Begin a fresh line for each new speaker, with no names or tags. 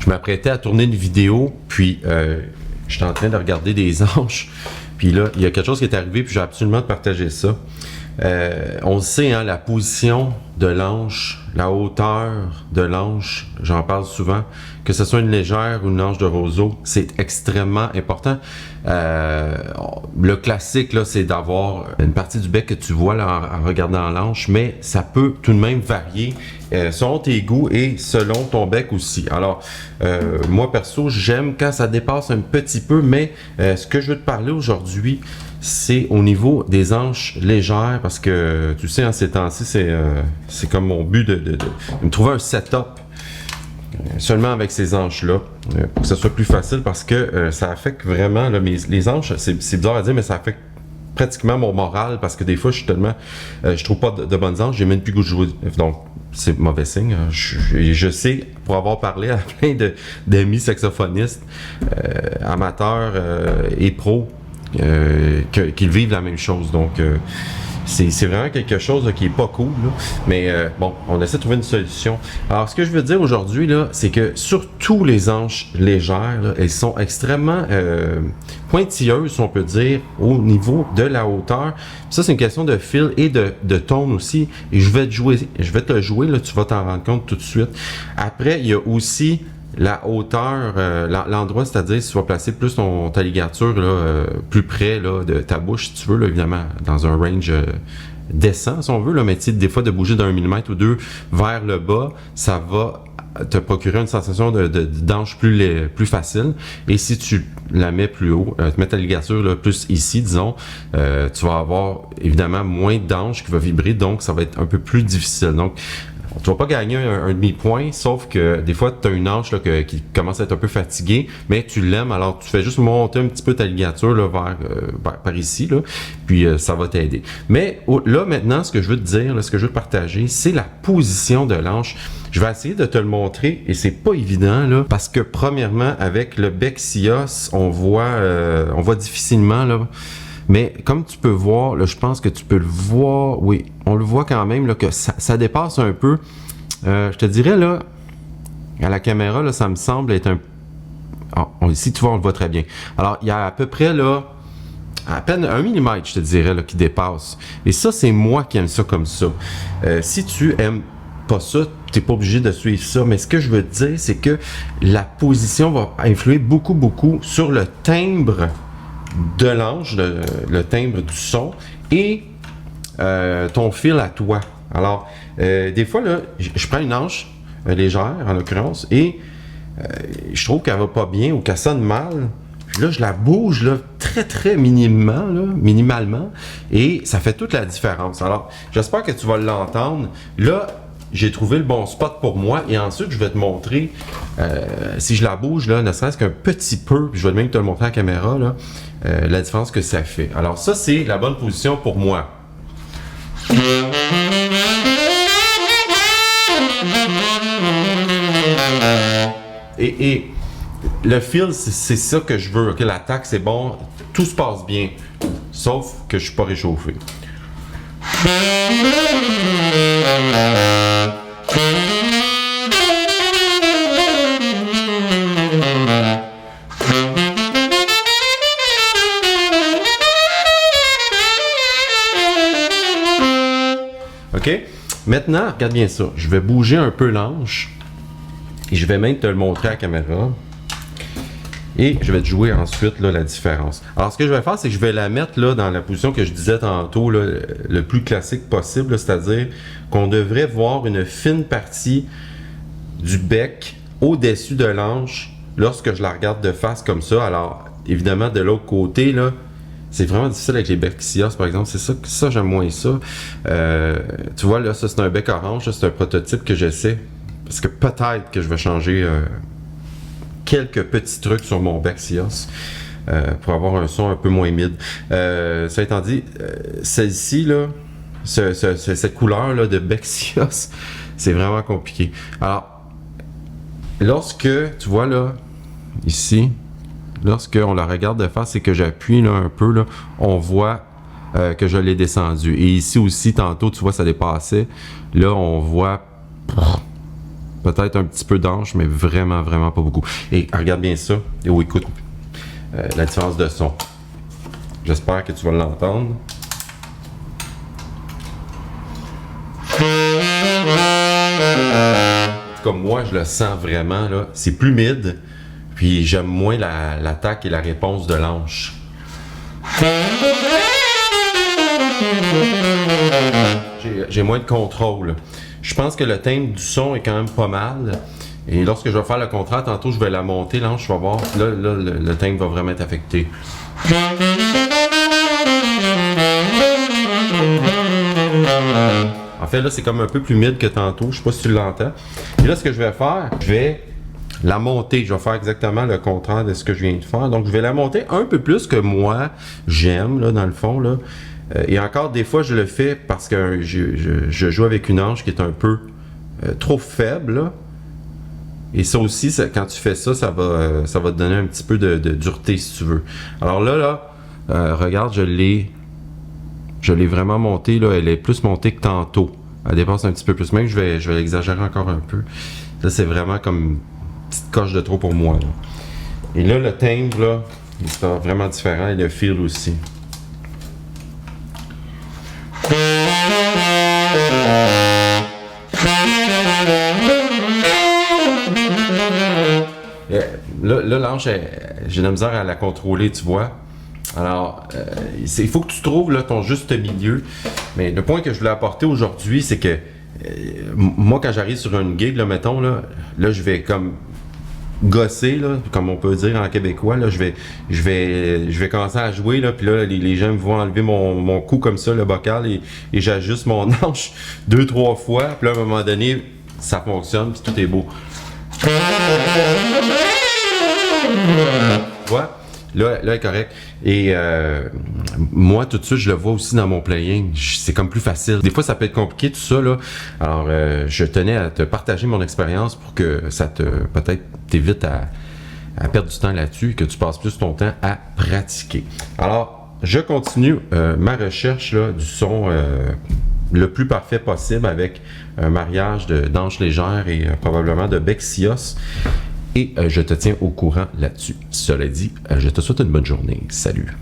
je m'apprêtais à tourner une vidéo, puis j'étais en train de regarder des anges. Puis là, il y a quelque chose qui est arrivé, puis j'ai absolument de partager ça. On le sait, hein, la position de l'ange, la hauteur de l'ange, j'en parle souvent, que ce soit une légère ou une ange de roseau, c'est extrêmement important. Le classique, là, c'est d'avoir une partie du bec que tu vois là, en regardant l'ange, mais ça peut tout de même varier selon tes goûts et selon ton bec aussi. Alors, moi perso, j'aime quand ça dépasse un petit peu, mais ce que je veux te parler aujourd'hui, c'est au niveau des hanches légères, parce que tu sais, en ces temps-ci, c'est comme mon but de me trouver un setup seulement avec ces hanches-là, pour que ce soit plus facile, parce que ça affecte vraiment, là, les hanches, c'est bizarre à dire, mais ça affecte pratiquement mon moral, parce que des fois, je trouve pas de bonnes hanches, j'ai même plus goût de jouer, donc c'est mauvais signe. Hein. Je sais, pour avoir parlé à plein d'amis saxophonistes, amateurs et pros, qu'ils vivent la même chose. Donc, c'est vraiment quelque chose là, qui est pas cool. Là. Mais bon, on essaie de trouver une solution. Alors, ce que je veux dire aujourd'hui, là, c'est que surtout les hanches légères, là, elles sont extrêmement pointilleuses, on peut dire, au niveau de la hauteur. Puis ça, c'est une question de fil et de tone aussi. Et je vais te le jouer, là, tu vas t'en rendre compte tout de suite. Après, il y a aussi la hauteur, l'endroit, c'est-à-dire si tu vas placer plus ta ligature là, plus près là, de ta bouche, si tu veux, là, évidemment, dans un range décent, si on veut, là, mais des fois de bouger d'un millimètre ou deux vers le bas, ça va te procurer une sensation d'anche plus facile. Et si tu la mets plus haut, tu mets ta ligature là, plus ici, disons, tu vas avoir évidemment moins d'anche qui va vibrer, donc ça va être un peu plus difficile. Donc, tu vas pas gagner un demi-point, sauf que des fois, tu as une hanche là, qui commence à être un peu fatiguée, mais tu l'aimes, alors tu fais juste monter un petit peu ta ligature là, par ici, là, puis ça va t'aider. Mais là, maintenant, ce que je veux te dire, là, ce que je veux te partager, c'est la position de l'hanche. Je vais essayer de te le montrer, et c'est pas évident, là, parce que premièrement, avec le bec Sios, on voit difficilement, là. Mais comme tu peux voir, là, je pense que tu peux le voir, oui, on le voit quand même, là, que ça dépasse un peu. Je te dirais, là, à la caméra, là, ça me semble être un... Oh, ici, tu vois, on le voit très bien. Alors, il y a à peu près, là, à peine 1 mm, je te dirais, là, qui dépasse. Et ça, c'est moi qui aime ça comme ça. Si tu aimes pas ça, tu n'es pas obligé de suivre ça, mais ce que je veux te dire, c'est que la position va influer beaucoup, beaucoup sur le timbre de l'ange, le timbre du son et ton fil à toi. Alors, des fois, là, je prends une ange légère, en l'occurrence, et je trouve qu'elle va pas bien ou qu'elle sonne mal. Puis là, je la bouge là, très, très minimalement, et ça fait toute la différence. Alors, j'espère que tu vas l'entendre. Là, j'ai trouvé le bon spot pour moi, et ensuite je vais te montrer si je la bouge là, ne serait-ce qu'un petit peu, puis je vais même te le montrer à la caméra là, la différence que ça fait. Alors ça, c'est la bonne position pour moi. Et le feel, c'est ça que je veux. Okay, l'attaque, c'est bon, tout se passe bien, sauf que je suis pas réchauffé. OK? Maintenant, regarde bien ça. Je vais bouger un peu l'anche et je vais même te le montrer à la caméra. Et je vais te jouer ensuite là, la différence. Alors, ce que je vais faire, c'est que je vais la mettre là, dans la position que je disais tantôt, là, le plus classique possible, c'est-à-dire qu'on devrait voir une fine partie du bec au-dessus de l'anche lorsque je la regarde de face comme ça. Alors, évidemment, de l'autre côté, là, c'est vraiment difficile avec les becs Sios, par exemple. C'est ça j'aime moins ça. Tu vois, là, ça, c'est un bec orange. C'est un prototype que j'essaie. Parce que peut-être que je vais changer quelques petits trucs sur mon bec Sios pour avoir un son un peu moins mid. Ça étant dit, celle-ci, là, cette couleur-là de bec Sios, c'est vraiment compliqué. Alors, lorsque, tu vois, là, ici, lorsqu'on la regarde de face et que j'appuie là, un peu, là, on voit que je l'ai descendu. Et ici aussi, tantôt, tu vois, ça dépassait. Là, on voit peut-être un petit peu d'anche, mais vraiment, vraiment pas beaucoup. Et regarde bien ça. Et oh, écoute la différence de son. J'espère que tu vas l'entendre. Comme moi, je le sens vraiment, là. C'est plus mid, puis j'aime moins l'attaque et la réponse de l'anche. J'ai moins de contrôle. Je pense que le timbre du son est quand même pas mal. Et lorsque je vais faire le contraire, tantôt je vais la monter, l'anche, je vais voir. Là, le timbre va vraiment être affecté. En fait, là, c'est comme un peu plus mid que tantôt. Je sais pas si tu l'entends. Et là, ce que je vais faire, je vais la monter. Je vais faire exactement le contraire de ce que je viens de faire. Donc, je vais la monter un peu plus que moi j'aime, là, dans le fond, là. Et encore, des fois, je le fais parce que je joue avec une anche qui est un peu trop faible, là. Et ça aussi, quand tu fais ça, ça va te donner un petit peu de dureté, si tu veux. Alors là, regarde, je l'ai vraiment montée, là. Elle est plus montée que tantôt. Elle dépasse un petit peu plus. Même, je vais l'exagérer encore un peu. Là, c'est vraiment comme une petite coche de trop pour moi, là. Et là, le timbre, là, il sera vraiment différent. Et le feel aussi. Là, l'anche, j'ai de la misère à la contrôler, tu vois. Alors, il faut que tu trouves là, ton juste milieu. Mais le point que je voulais apporter aujourd'hui, c'est que moi, quand j'arrive sur une gig, là, mettons, là, je vais comme gosser, là, comme on peut dire en québécois. Là, je vais commencer à jouer, là, puis là, les gens vont enlever mon cou comme ça, le bocal, et j'ajuste mon anche 2-3 fois. Puis là, à un moment donné, ça fonctionne, puis tout est beau. Tu vois? Là, est correct. Et moi, tout de suite, je le vois aussi dans mon playing. C'est comme plus facile. Des fois, ça peut être compliqué, tout ça, là. Alors, je tenais à te partager mon expérience pour que ça peut-être t'évite à perdre du temps là-dessus et que tu passes plus ton temps à pratiquer. Alors, je continue ma recherche là, du son le plus parfait possible avec un mariage d'anche légère et probablement de bec Sios. Et je te tiens au courant là-dessus. Cela dit, je te souhaite une bonne journée. Salut!